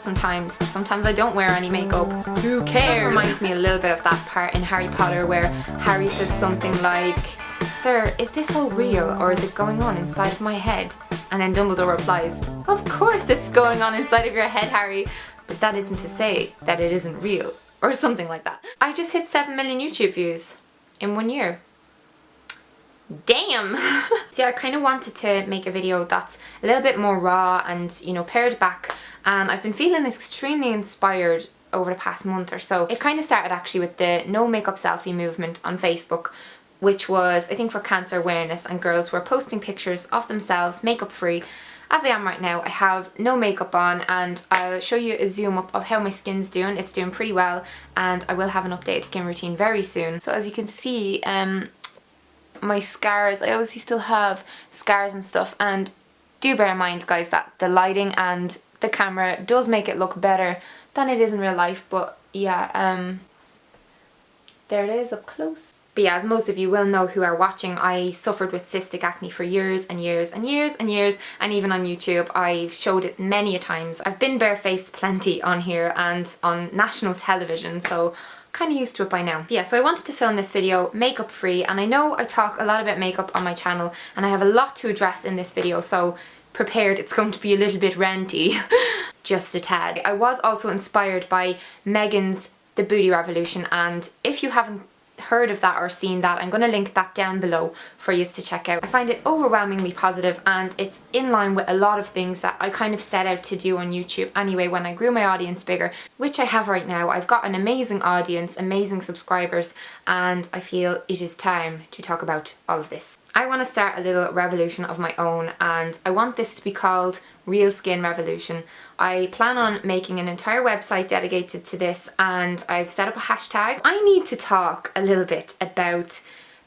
sometimes. Sometimes I don't wear any makeup. Who cares? It reminds me a little bit of that part in Harry Potter where Harry says something like, "Sir, is this all real or is it going on inside of my head?" And then Dumbledore replies, "Of course it's going on inside of your head, Harry. But that isn't to say that it isn't real." Or something like that. I just hit 7 million YouTube views in 1 year. Damn! See, I kind of wanted to make a video that's a little bit more raw and, you know, pared back, and I've been feeling extremely inspired over the past month or so. It kind of started actually with the no makeup selfie movement on Facebook, which was, I think, for cancer awareness, and girls were posting pictures of themselves makeup free. As I am right now, I have no makeup on, and I'll show you a zoom up of how my skin's doing. It's doing pretty well, and I will have an updated skin routine very soon. So as you can see, my scars, I obviously still have scars and stuff, and do bear in mind, guys, that the lighting and the camera does make it look better than it is in real life, but yeah, there it is up close. But yeah, as most of you will know who are watching, I suffered with cystic acne for years and years and years and years, and even on YouTube I've showed it many a times. I've been barefaced plenty on here and on national television, so kind of used to it by now. But yeah, so I wanted to film this video makeup free, and I know I talk a lot about makeup on my channel and I have a lot to address in this video, so prepared, it's going to be a little bit ranty. Just a tad. I was also inspired by Megan's The Booty Revolution, and if you haven't heard of that or seen that, I'm going to link that down below for you to check out. I find it overwhelmingly positive, and it's in line with a lot of things that I kind of set out to do on YouTube anyway when I grew my audience bigger, which I have right now. I've got an amazing audience, amazing subscribers, and I feel it is time to talk about all of this. I want to start a little revolution of my own, and I want this to be called Real Skin Revolution. I plan on making an entire website dedicated to this, and I've set up a hashtag. I need to talk a little bit about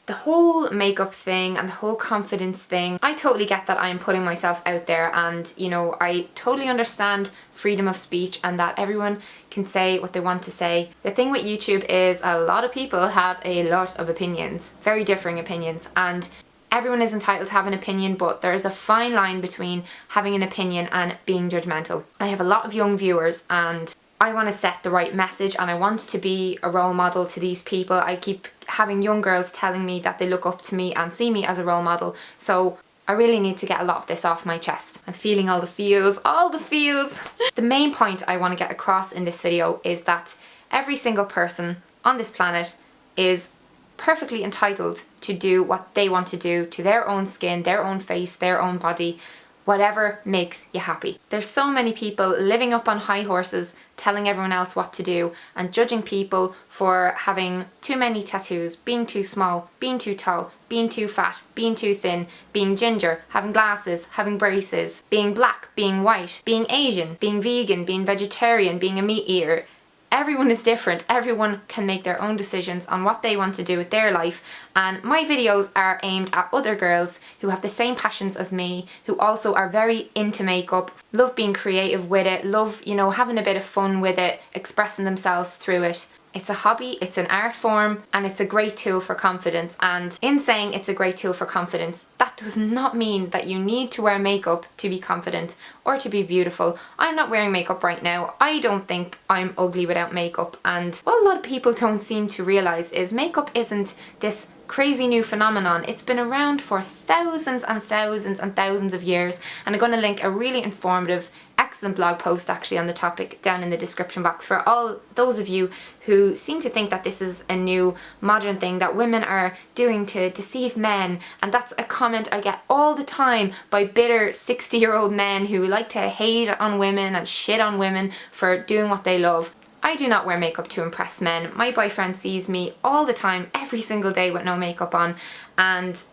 the whole makeup thing and the whole confidence thing. I totally get that I'm putting myself out there, and you know, I totally understand freedom of speech and that everyone can say what they want to say. The thing with YouTube is a lot of people have a lot of opinions, very differing opinions, and everyone is entitled to have an opinion, but there is a fine line between having an opinion and being judgmental. I have a lot of young viewers, and I want to set the right message, and I want to be a role model to these people. I keep having young girls telling me that they look up to me and see me as a role model, so I really need to get a lot of this off my chest. I'm feeling all the feels, all the feels. The main point I want to get across in this video is that every single person on this planet is perfectly entitled to do what they want to do to their own skin, their own face, their own body, whatever makes you happy. There's so many people living up on high horses telling everyone else what to do and judging people for having too many tattoos, being too small, being too tall, being too fat, being too thin, being ginger, having glasses, having braces, being black, being white, being Asian, being vegan, being vegetarian, being a meat eater. Everyone is different. Everyone can make their own decisions on what they want to do with their life, and my videos are aimed at other girls who have the same passions as me, who also are very into makeup, love being creative with it, love, you know, having a bit of fun with it, expressing themselves through it. It's a hobby, it's an art form, and it's a great tool for confidence. And in saying it's a great tool for confidence, that does not mean that you need to wear makeup to be confident or to be beautiful. I'm not wearing makeup right now. I don't think I'm ugly without makeup, and what a lot of people don't seem to realise is makeup isn't this crazy new phenomenon. It's been around for thousands and thousands and thousands of years, and I'm going to link a really informative, excellent blog post actually on the topic down in the description box for all those of you who seem to think that this is a new modern thing that women are doing to deceive men. And that's a comment I get all the time by bitter 60-year-old men who like to hate on women and shit on women for doing what they love. I do not wear makeup to impress men. My boyfriend sees me all the time, every single day with no makeup on, and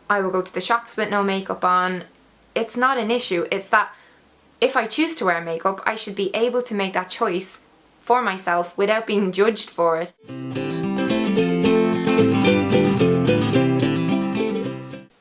I will go to the shops with no makeup on. It's not an issue. It's that if I choose to wear makeup, I should be able to make that choice for myself without being judged for it.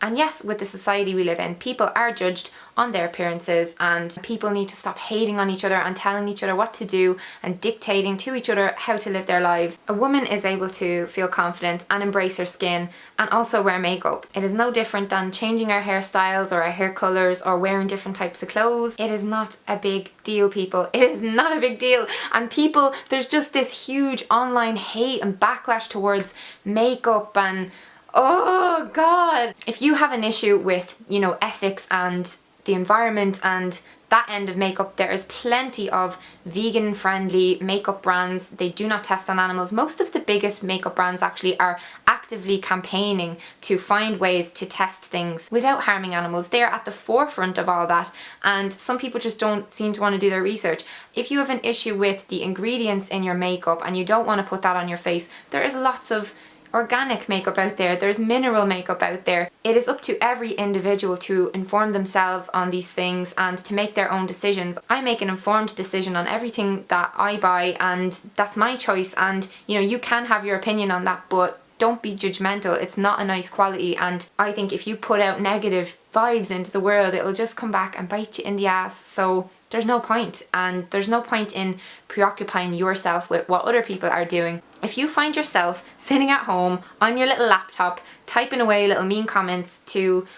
And And yes, with the society we live in, people are judged on their appearances, and people need to stop hating on each other and telling each other what to do and dictating to each other how to live their lives. A woman is able to feel confident and embrace her skin and also wear makeup. It is no different than changing our hairstyles or our hair colours or wearing different types of clothes. It is not a big deal, people. It is not a big deal. And people, there's just this huge online hate and backlash towards makeup, and oh god. If you have an issue with, you know, ethics and the environment and that end of makeup, there is plenty of vegan friendly makeup brands. They do not test on animals. Most of the biggest makeup brands actually are actively campaigning to find ways to test things without harming animals. They are at the forefront of all that, and some people just don't seem to want to do their research. If you have an issue with the ingredients in your makeup and you don't want to put that on your face, there is lots of organic makeup out there, there's mineral makeup out there. It is up to every individual to inform themselves on these things and to make their own decisions. I make an informed decision on everything that I buy, and that's my choice, and you know, you can have your opinion on that, but don't be judgmental. It's not a nice quality, and I think if you put out negative vibes into the world, it'll just come back and bite you in the ass. So there's no point, and there's no point in preoccupying yourself with what other people are doing. If you find yourself sitting at home on your little laptop typing away little mean comments to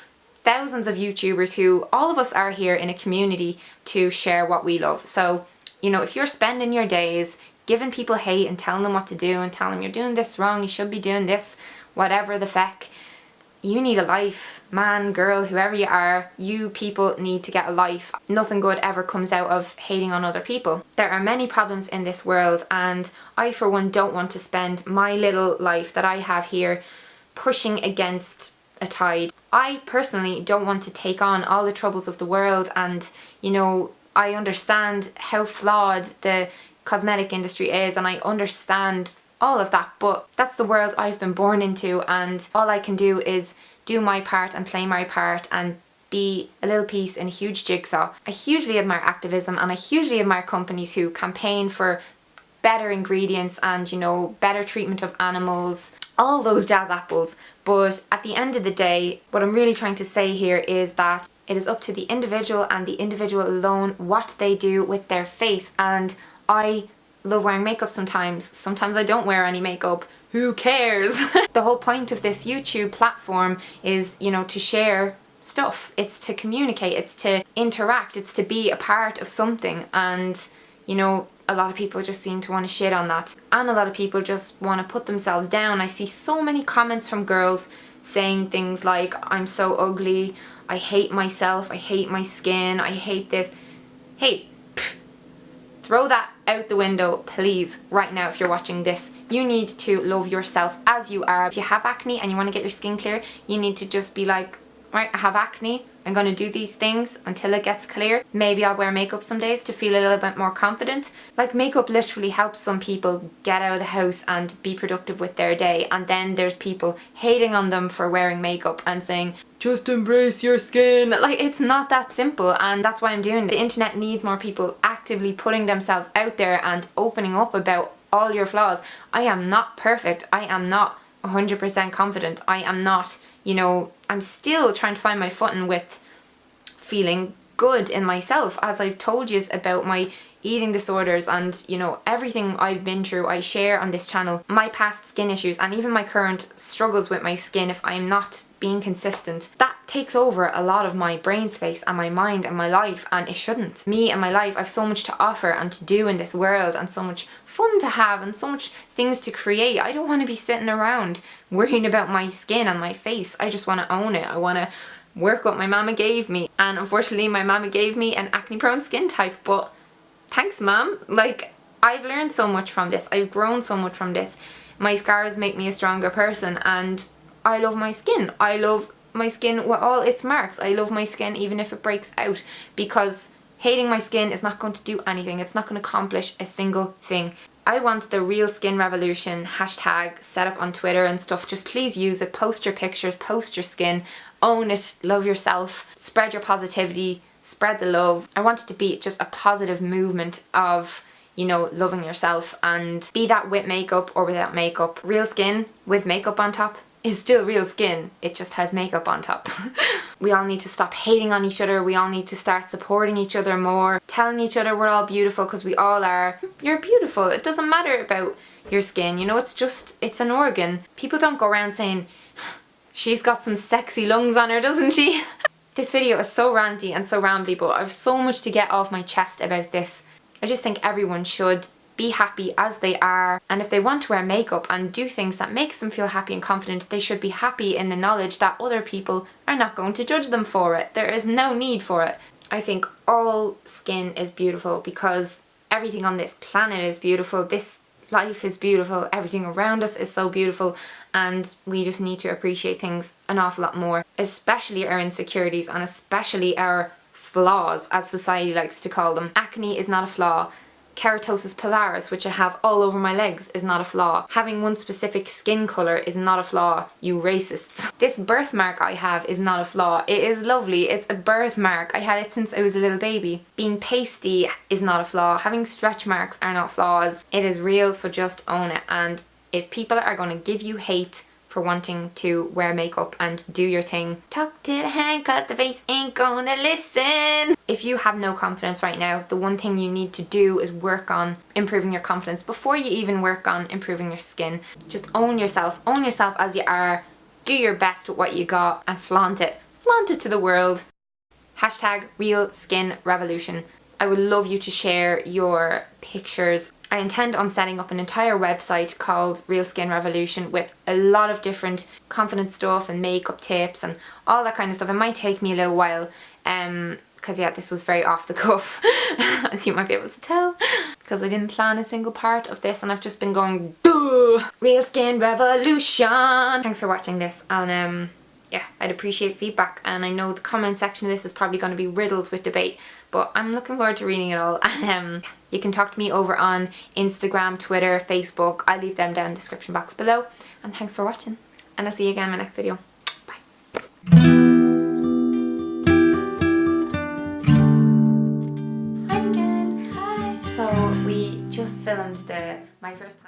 thousands of YouTubers, who all of us are here in a community to share what we love. So, you know, if you're spending your days giving people hate and telling them what to do and telling them you're doing this wrong, you should be doing this, whatever the feck, you need a life. Man, girl, whoever you are, you people need to get a life. Nothing good ever comes out of hating on other people. There are many problems in this world, and I for one don't want to spend my little life that I have here pushing against a tide. I personally don't want to take on all the troubles of the world, and you know, I understand how flawed the cosmetic industry is, and I understand all of that, but that's the world I've been born into, and all I can do is do my part and play my part and be a little piece in a huge jigsaw. I hugely admire activism, and I hugely admire companies who campaign for better ingredients and, you know, better treatment of animals, all those jazz apples. But at the end of the day, what I'm really trying to say here is that it is up to the individual and the individual alone what they do with their face. And I love wearing makeup sometimes. Sometimes I don't wear any makeup. Who cares? The whole point of this YouTube platform is, you know, to share stuff. It's to communicate, it's to interact, it's to be a part of something. And, you know, a lot of people just seem to want to shit on that. And a lot of people just want to put themselves down. I see so many comments from girls saying things like, I'm so ugly, I hate myself, I hate my skin, I hate this. Hey, throw that out the window, please, right now. If you're watching this, you need to love yourself as you are. If you have acne and you want to get your skin clear, you need to just be like, right, I have acne, I'm going to do these things until it gets clear. Maybe I'll wear makeup some days to feel a little bit more confident. Like, makeup literally helps some people get out of the house and be productive with their day, and then there's people hating on them for wearing makeup and saying, just embrace your skin. Like, it's not that simple, and that's why I'm doing it. The internet needs more people actively putting themselves out there and opening up about all your flaws. I am not perfect. I am not 100% confident. I am not, you know, I'm still trying to find my footing with feeling good in myself, as I've told you about my eating disorders and, you know, everything I've been through. I share on this channel my past skin issues and even my current struggles with my skin if I'm not being consistent. That takes over a lot of my brain space and my mind and my life, and it shouldn't. Me and my life, I've so much to offer and to do in this world, and so much fun to have and so much things to create. I don't want to be sitting around worrying about my skin and my face. I just want to own it. I want to work what my mama gave me, and unfortunately my mama gave me an acne prone skin type, but thanks, mom. Like, I've learned so much from this. I've grown so much from this. My scars make me a stronger person, and I love my skin. I love my skin with all its marks. I love my skin even if it breaks out, because hating my skin is not going to do anything. It's not going to accomplish a single thing. I want the real skin revolution hashtag set up on Twitter and stuff. Just please use it. Post your pictures, post your skin, own it, love yourself, spread your positivity, spread the love. I want it to be just a positive movement of, you know, loving yourself, and be that with makeup or without makeup. Real skin with makeup on top, is still real skin, it just has makeup on top. We all need to stop hating on each other, we all need to start supporting each other more, telling each other we're all beautiful, because we all are. You're beautiful, it doesn't matter about your skin, you know, it's an organ. People don't go around saying, she's got some sexy lungs on her, doesn't she? This video is so ranty and so rambly, but I've so much to get off my chest about this. I just think everyone should be happy as they are, and if they want to wear makeup and do things that makes them feel happy and confident, they should be happy in the knowledge that other people are not going to judge them for it. There is no need for it. I think all skin is beautiful because everything on this planet is beautiful, this life is beautiful, everything around us is so beautiful, and we just need to appreciate things an awful lot more, especially our insecurities and especially our flaws, as society likes to call them. Acne is not a flaw. Keratosis pilaris, which I have all over my legs, is not a flaw. Having one specific skin colour is not a flaw, you racists. This birthmark I have is not a flaw. It is lovely, it's a birthmark. I had it since I was a little baby. Being pasty is not a flaw. Having stretch marks are not flaws. It is real, so just own it. And if people are going to give you hate for wanting to wear makeup and do your thing, talk to the hand, cause the face ain't gonna listen. If you have no confidence right now, the one thing you need to do is work on improving your confidence before you even work on improving your skin. Just own yourself as you are, do your best with what you got and flaunt it to the world. Hashtag real skin revolution. I would love you to share your pictures. I intend on setting up an entire website called Real Skin Revolution with a lot of different confidence stuff and makeup tips and all that kind of stuff. It might take me a little while because yeah, this was very off the cuff as you might be able to tell, because I didn't plan a single part of this and I've just been going duh! Real Skin Revolution. Thanks for watching this, and yeah, I'd appreciate feedback, and I know the comment section of this is probably going to be riddled with debate, but I'm looking forward to reading it all. And you can talk to me over on Instagram, Twitter, Facebook. I'll leave them down in the description box below. And thanks for watching, and I'll see you again in my next video. Bye. Hi again. Hi. So we just filmed my first time